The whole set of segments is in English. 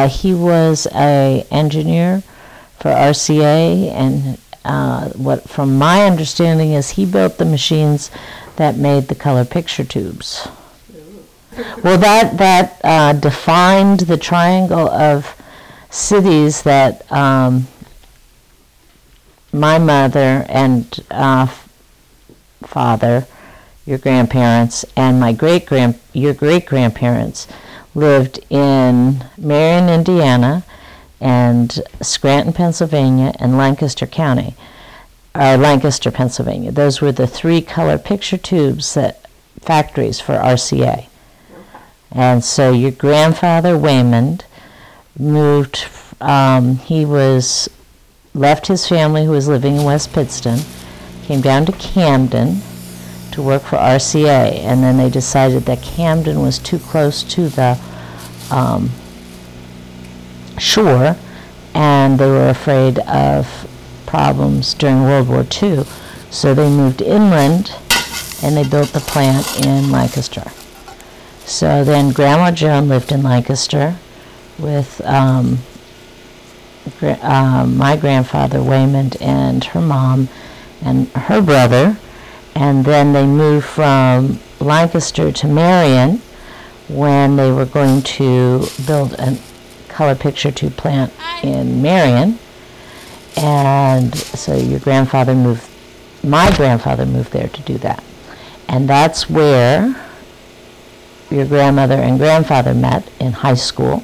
He was an engineer for RCA, and what, from my understanding, is he built the machines that made the color picture tubes. Well, that defined the triangle of cities that my mother and father, your grandparents, and your great-grandparents lived in Marion, Indiana, and Scranton, Pennsylvania, and Lancaster County, or Lancaster, Pennsylvania. Those were the 3 color picture tubes factories for RCA. And so your grandfather, Waymond, moved, left his family who was living in West Pittston, came down to Camden to work for RCA, and then they decided that Camden was too close to the shore, and they were afraid of problems during World War II. So they moved inland, and they built the plant in Lancaster. So then Grandma Joan lived in Lancaster with my grandfather Waymond and her mom and her brother, and then they moved from Lancaster to Marion when they were going to build a color picture tube plant in Marion. And so my grandfather moved there to do that. And that's where your grandmother and grandfather met, in high school.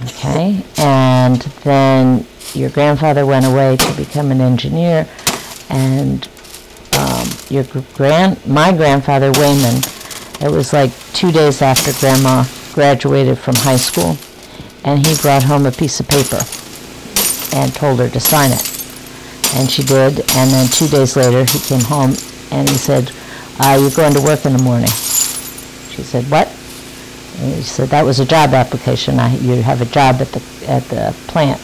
Okay, and then your grandfather went away to become an engineer, and my grandfather Waymond, it was like 2 days after Grandma graduated from high school, and he brought home a piece of paper and told her to sign it, and she did. And then 2 days later he came home and he said, "You're going to work in the morning." She said, "What?" And he said, "That was a job application. You have a job at the plant."